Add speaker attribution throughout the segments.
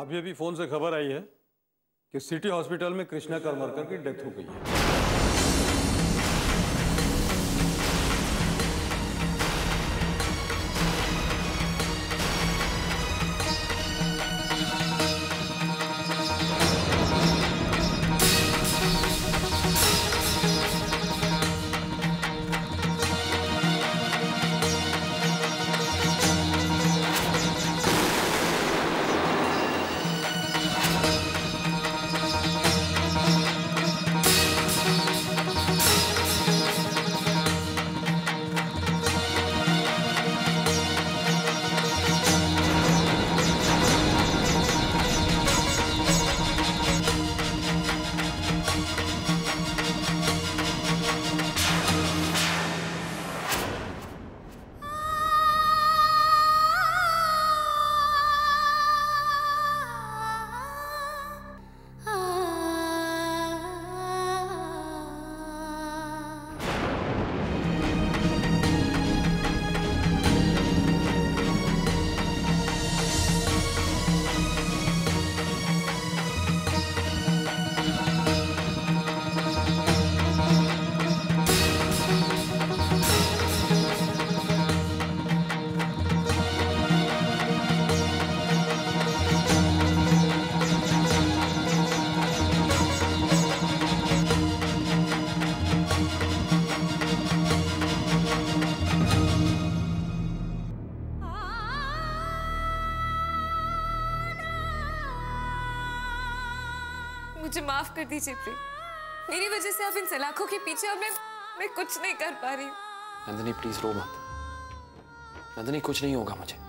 Speaker 1: अभी अभी फोन से खबर आई है कि सिटी हॉस्पिटल में कृष्णा करमरकर की डेथ हो गई है।
Speaker 2: मुझे माफ कर दीजिए प्रेम, मेरी वजह से आप इन सलाखों के पीछे और मैं कुछ नहीं कर पा रही हूँ।
Speaker 3: नंदिनी प्लीज रो मत। नंदिनी कुछ नहीं होगा मुझे।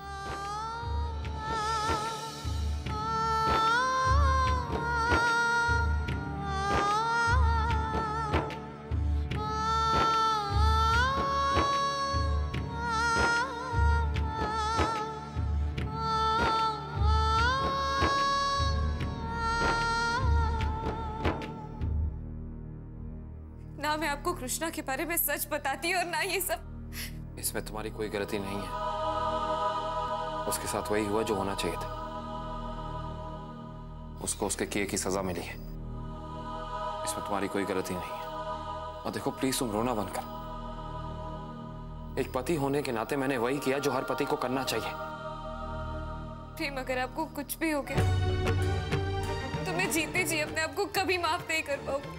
Speaker 2: ना मैं आपको कृष्णा के बारे में सच बताती और ना ये सब।
Speaker 3: इसमें तुम्हारी कोई गलती नहीं है। उसके साथ वही हुआ जो होना चाहिए था। उसको उसके किए की सजा मिली है। इसमें तुम्हारी कोई गलती नहीं है। और देखो प्लीज तुम रोना बंद करो। एक पति होने के नाते मैंने वही किया जो हर पति को करना चाहिए।
Speaker 2: प्रेम अगर आपको कुछ भी हो गया तो मैं जीते जी अपने आप को कभी माफ नहीं कर पाऊंगी।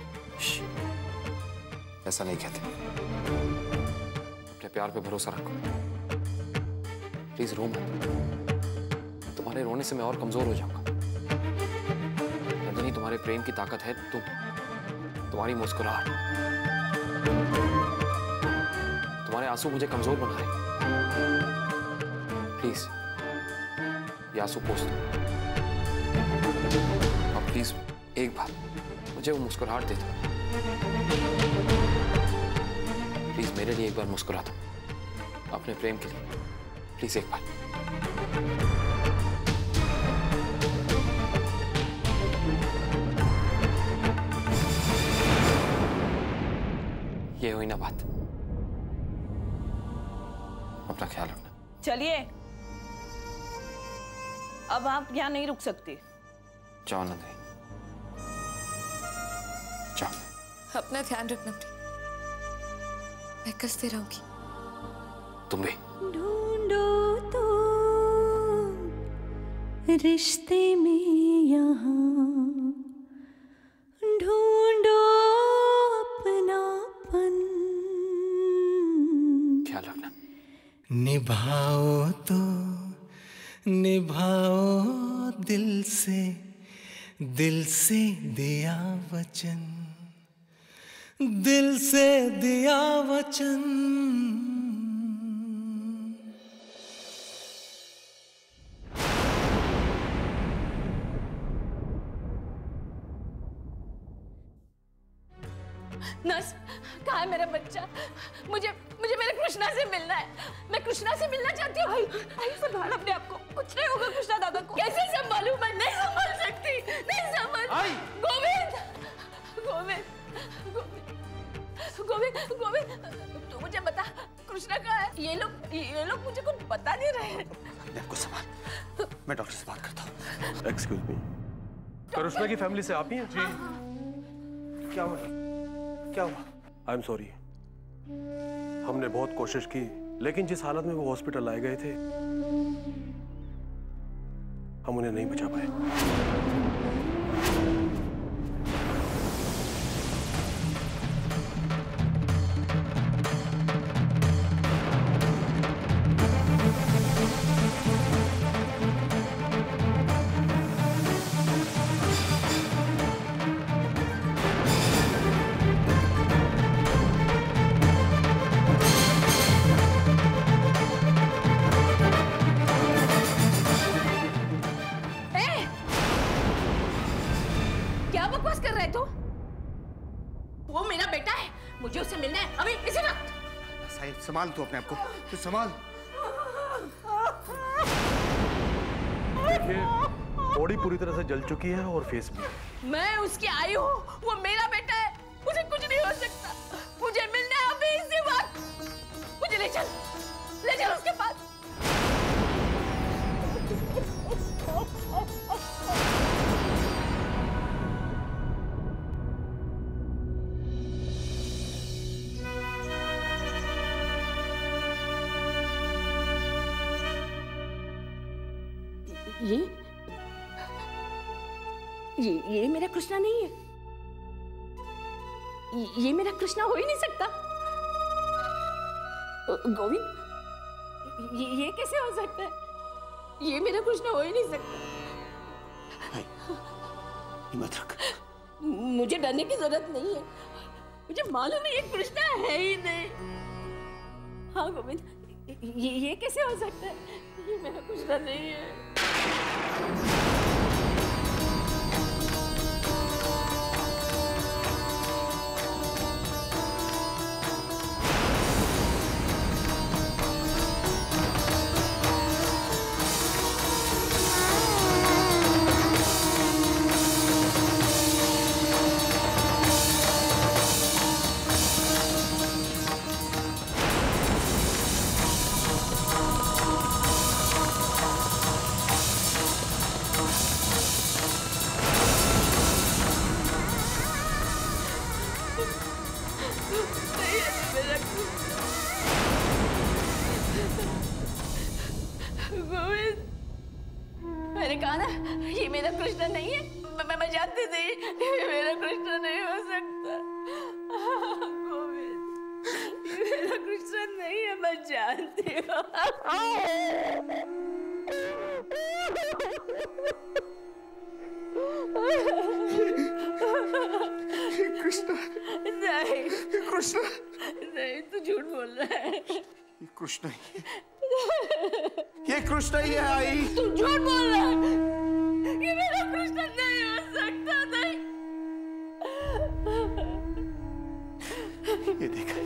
Speaker 3: ऐसा नहीं कहते। अपने प्यार पे भरोसा रखो। प्लीज रो मत। तुम्हारे रोने से मैं और कमजोर हो जाऊंगा। नंदिनी तुम्हारे प्रेम की ताकत है तुम्हारी मुस्कुराहट। तुम्हारे आंसू मुझे कमजोर बना रहे। प्लीज ये आंसू पोंछ दो। और प्लीज एक बार मुझे वो मुस्कुराहट दे दो। प्लीज मेरे लिए एक बार मुस्कुरा दो। अपने प्रेम के लिए प्लीज एक बार। ये हुई ना बात। अपना ख्याल रखना।
Speaker 4: चलिए अब आप यहाँ नहीं रुक सकती।
Speaker 3: जाओ नंदिनी जाओ।
Speaker 2: अपना ध्यान रखना प्रेम, मैं कसते रहूंगी।
Speaker 3: तुम भी।
Speaker 5: ढूंढो तो रिश्ते में यहाँ, ढूंढो अपनापन।
Speaker 3: ख्याल रखना।
Speaker 6: निभाओ तो निभाओ दिल से दिया वचन, दिल से दिया वचन।
Speaker 4: नर्स, कहाँ है मेरा बच्चा? मुझे मेरे कृष्णा से मिलना है। मैं कृष्णा से मिलना चाहती हूँ। आई संभाल अपने आप को। कुछ नहीं होगा कृष्णा दादा को। कैसे संभालूं मैं? नहीं संभाल सकती। नहीं संभाल। गोविंद, गोविंद, गोविंद, गोविंद, गोविंद, तू मुझे बता कृष्णा कहाँ है? ये लोग मुझे कुछ बता नहीं रहे हैं।
Speaker 7: अपने आप को संभाल, मैं डॉक्टर से बात करता हूँ।
Speaker 1: एक्सक्यूज मी, करिश्मा की फैमिली से आप ही हैं? जी। क्या हुआ? क्या हुआ? आई एम सॉरी, हमने बहुत कोशिश की, लेकिन जिस हालत में वो हॉस्पिटल लाए गए थे हम उन्हें नहीं बचा पाए।
Speaker 4: वो मेरा बेटा है, मुझे उससे मिलना है अभी इसी वक्त।
Speaker 7: साहिब संभाल तू अपने आप को, तू संभाल।
Speaker 1: देखिए, बॉडी पूरी तरह से जल चुकी है और फेस भी।
Speaker 4: मैं उसकी आई हूँ, वो मेरा बेटा है, मुझे कुछ नहीं हो सकता। मुझे मिलना है अभी इसी वक्त। मुझे ले चल उसके पास। ये मेरा कृष्णा नहीं है। ये मेरा कृष्णा हो ही नहीं सकता। गोविंद, ये कैसे हो सकता है? ये मेरा कृष्णा हो ही नहीं सकता।
Speaker 7: हिम्मत रख।
Speaker 4: मुझे डरने की जरूरत नहीं है, मुझे मालूम है ये कृष्णा है ही नहीं। हाँ गोविंद, ये कैसे हो सकता है? ये मेरा कृष्णा नहीं है। मैंने कहा ना ये मेरा कृष्णा नहीं है। मैं जानती थी ये मेरा कृष्णा नहीं हो सकता। गोविंद, ये मेरा कृष्णा नहीं है, मैं जानती हूँ।
Speaker 7: कृष्णा
Speaker 4: नहीं,
Speaker 7: कृष्णा
Speaker 4: नहीं, तू झूठ बोल रहा है।
Speaker 7: ये कृष्णा ही है, ये कृष्णा ही है। आई,
Speaker 4: तू झूठ बोल रहा है। ये मेरा कृष्णा नहीं हो सकता। नहीं,
Speaker 7: ये देखा,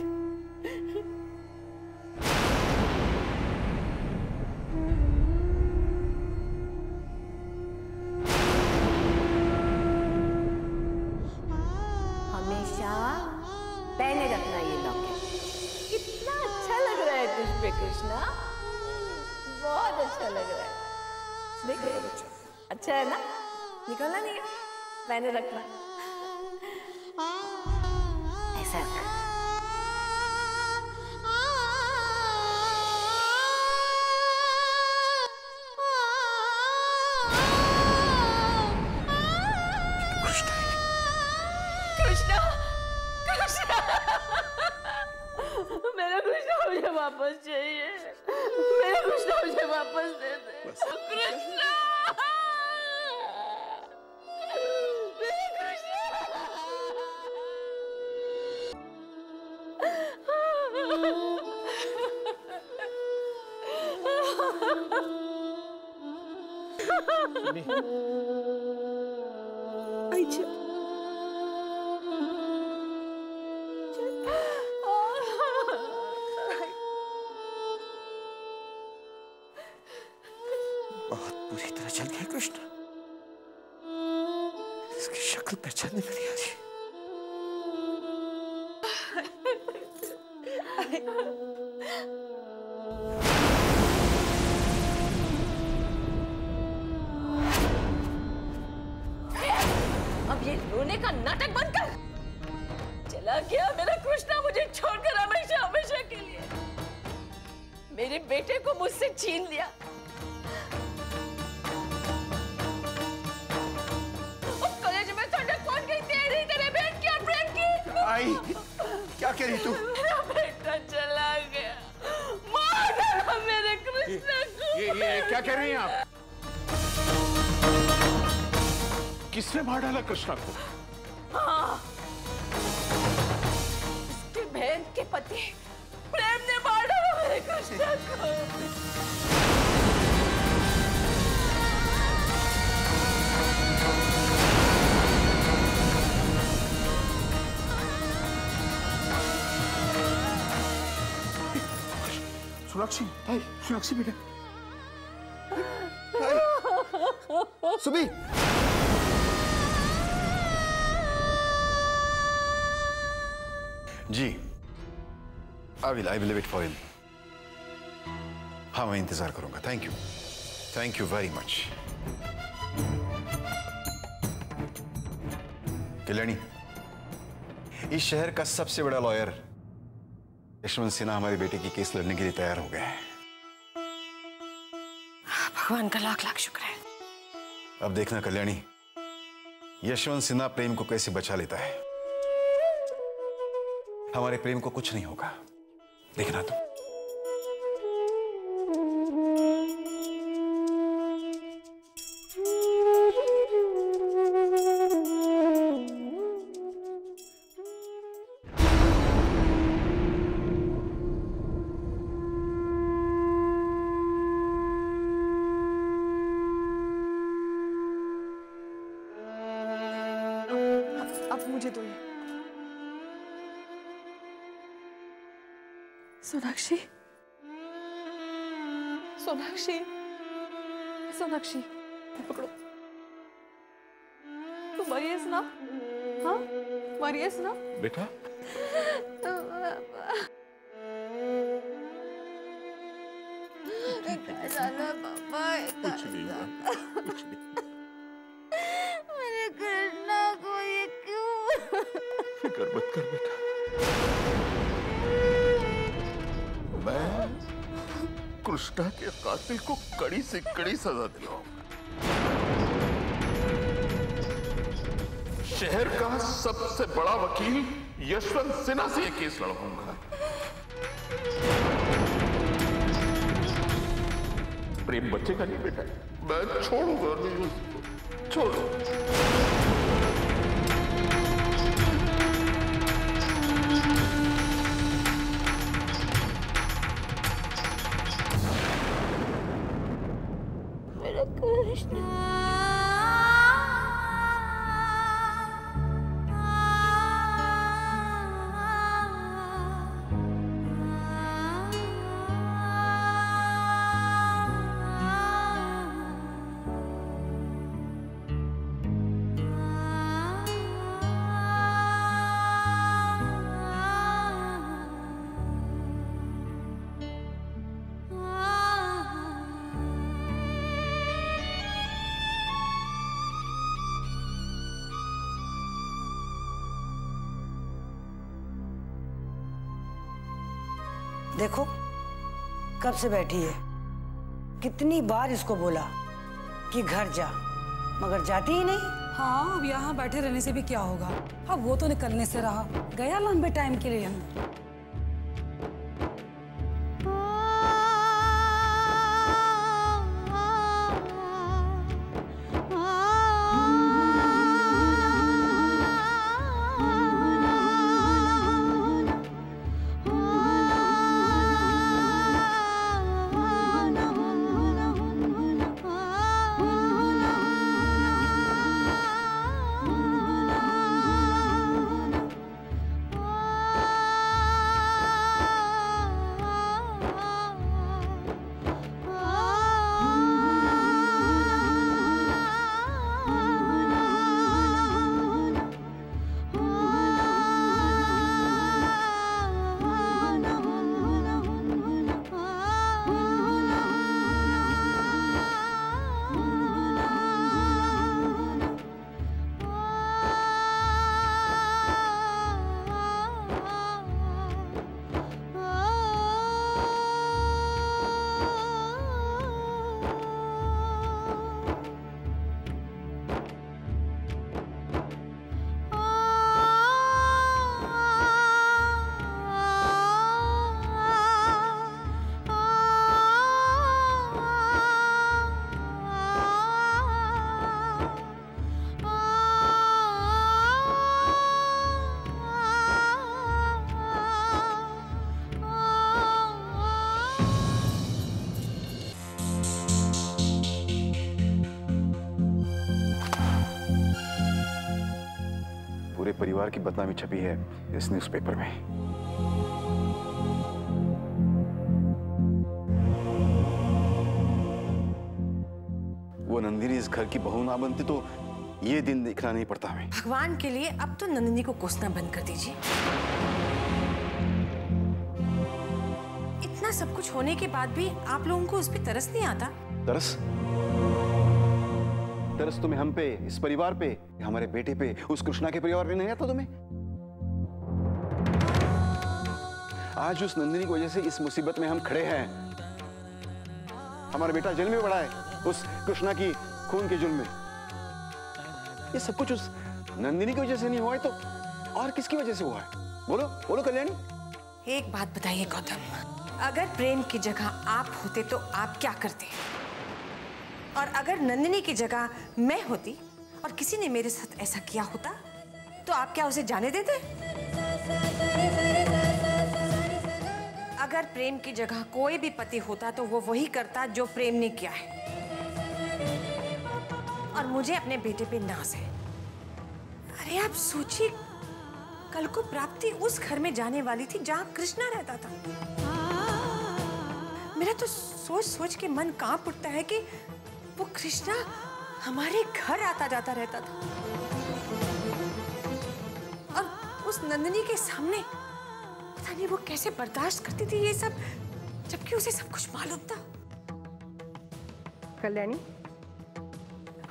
Speaker 4: हमेशा पहने रखना ये लॉकेट। कितना अच्छा लग रहा है तुझ पे कृष्णा, बहुत अच्छा लग रहा है। देख, अच्छा है ना? निकलना नहीं है, पहने रखना। ऐसा कृष्णा, कृष्णा, मेरा कृष्णा मुझे वापस चाहिए। मेरा कृष्णा मुझे वापस दे दे। कृष्णा, मेरा कृष्णा। अच्छा,
Speaker 7: बहुत बुरी तरह चल गया कृष्णा। इसकी शक्ल पहचानने में नहीं आ रही।
Speaker 4: मेरे बेटे को मुझसे छीन लिया। कॉलेज में ठंडक कौन गई? तेरी, तेरे बहन की और प्रेम की।
Speaker 7: आई, क्या कह रही तू?
Speaker 4: मेरा बेटा चला गया, मार डाला मेरे कृष्णा को।
Speaker 7: ये क्या कह रही हैं आप? किसने मार डाला कृष्णा को?
Speaker 4: हाँ, उसके बहन के पति प्रेम ने मार डाला मेरे कृष्णा को।
Speaker 7: सोनाक्षी, सोनाक्षी बेटा, Subi, ji, I will live it for him. हाँ, मैं इंतजार करूंगा। Thank you very much. Kalyani, इस शहर का सबसे बड़ा लॉयर यशवंत सिन्हा हमारे बेटे की केस लड़ने के लिए तैयार हो गया है।
Speaker 4: भगवान का लाख लाख शुक्र है।
Speaker 7: अब देखना कल्याणी, यशवंत सिन्हा प्रेम को कैसे बचा लेता है। हमारे प्रेम को कुछ नहीं होगा, देखना तुम।
Speaker 8: अब मुझे दो ये। सोनाक्षी, सोनाक्षी, सोनाक्षी, पकड़ो। तुम मरियस ना? हाँ, मरियस ना?
Speaker 7: बेटा,
Speaker 4: पापा,
Speaker 7: कुछ नहीं हुआ, कुछ नहीं।
Speaker 4: मेरे कृष्णा को ये क्यों?
Speaker 7: फिक्र मत कर बेटा, मैं कृष्णा के कातिल को कड़ी से कड़ी सजा दिलाऊंगा। शहर का सबसे बड़ा वकील यशवंत सिन्हा से ये केस लड़वाऊंगा। प्रेम बचेगा नहीं बेटा, मैं छोड़ूंगा नहीं उसको, छोड़ो।
Speaker 4: मेरा कृष्णा,
Speaker 9: देखो कब से बैठी है, कितनी बार इसको बोला कि घर जा, मगर जाती ही नहीं।
Speaker 10: हाँ, अब यहाँ बैठे रहने से भी क्या होगा। अब वो तो निकलने से रहा, गया लंबे टाइम के लिए।
Speaker 7: परिवार की बदनामी छपी है इस न्यूज़पेपर में। वो नंदिनी इस घर की बहू ना बनती तो ये दिन देखना नहीं पड़ता हमें।
Speaker 11: भगवान के लिए अब तो नंदिनी को कोसना बंद कर दीजिए। इतना सब कुछ होने के बाद भी आप लोगों को उस पर तरस नहीं आता?
Speaker 7: तरस? तरस तुम्हें हम पे, इस परिवार पे, हमारे बेटे पे, उस कृष्णा के परिवार पे नहीं आता तुम्हें? आज उस नंदिनी की वजह से इस मुसीबत में हम खड़े हैं। हमारा बेटा जेल में पड़ा है उस कृष्णा की खून के जुल्म में। ये सब कुछ उस नंदिनी की वजह से नहीं हुआ है तो और किसकी वजह से हुआ है? बोलो बोलो कल्याणी।
Speaker 11: एक बात बताइए गौतम, अगर प्रेम की जगह आप होते तो आप क्या करते? और अगर नंदिनी की जगह मैं होती और किसी ने मेरे साथ ऐसा किया होता तो आप क्या उसे जाने देते? अगर प्रेम की जगह कोई भी पति होता तो वो वही करता जो प्रेम ने किया है। और मुझे अपने बेटे पे नाज है। अरे आप सोचिए, कल को प्राप्ति उस घर में जाने वाली थी जहां कृष्णा रहता था। मेरा तो सोच सोच के मन कांप उठता है कि वो कृष्णा हमारे घर आता जाता रहता था और उस नंदिनी के सामने पता नहीं वो कैसे बर्दाश्त करती थी ये सब, जबकि उसे सब कुछ मालूम था।
Speaker 12: कल्याणी,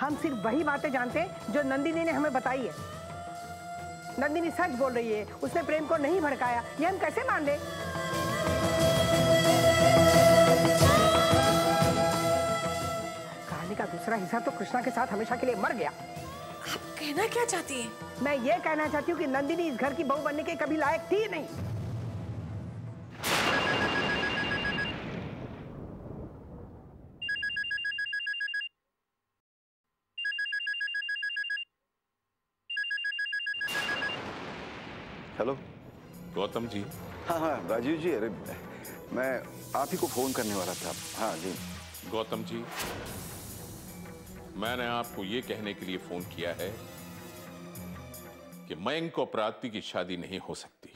Speaker 12: हम सिर्फ वही बातें जानते हैं जो नंदिनी ने हमें बताई है। नंदिनी सच बोल रही है, उसने प्रेम को नहीं भड़काया, ये हम कैसे मान लें? कहानी का दूसरा हिस्सा तो कृष्णा के साथ हमेशा के लिए मर गया।
Speaker 11: आप कहना क्या चाहती हैं?
Speaker 12: मैं ये कहना चाहती हूँ कि नंदिनी इस घर की बहू बनने के कभी लायक थी नहीं।
Speaker 7: हेलो
Speaker 13: गौतम जी।
Speaker 7: हाँ हाँ राजीव जी, अरे मैं आप ही को फोन करने वाला था। हाँ जी
Speaker 13: गौतम जी, मैंने आपको ये कहने के लिए फोन किया है कि मयंक और प्राप्ति की शादी नहीं हो सकती,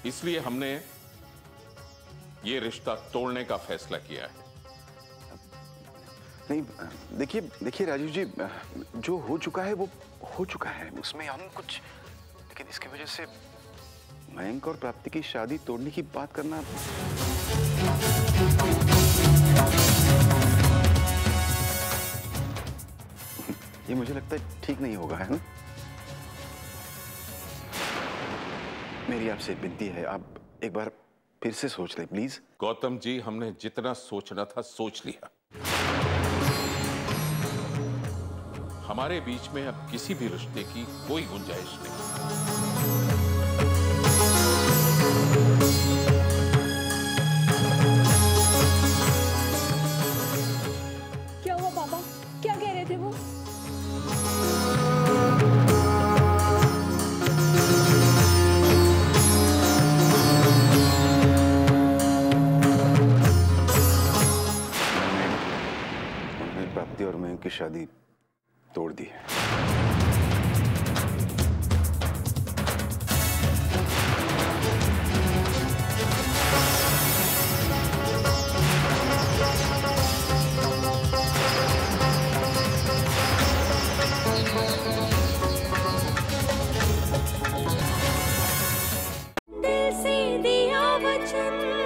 Speaker 13: इसलिए हमने ये रिश्ता तोड़ने का फैसला किया है।
Speaker 7: नहीं देखिए देखिए राजीव जी, जो हो चुका है वो हो चुका है, उसमें हम कुछ, लेकिन इसकी वजह से मयंक और प्राप्ति की शादी तोड़ने की बात करना ये मुझे लगता है ठीक नहीं होगा, है ना? मेरी आपसे विनती है, आप एक बार फिर से सोच लें प्लीज।
Speaker 13: गौतम जी, हमने जितना सोचना था सोच लिया। हमारे बीच में अब किसी भी रिश्ते की कोई गुंजाइश नहीं।
Speaker 4: क्या हुआ पापा? क्या कह रहे थे वो?
Speaker 7: उन्होंने प्राप्ति और मयंक की शादी तोड़ दी है।
Speaker 5: दिल से दिया वचन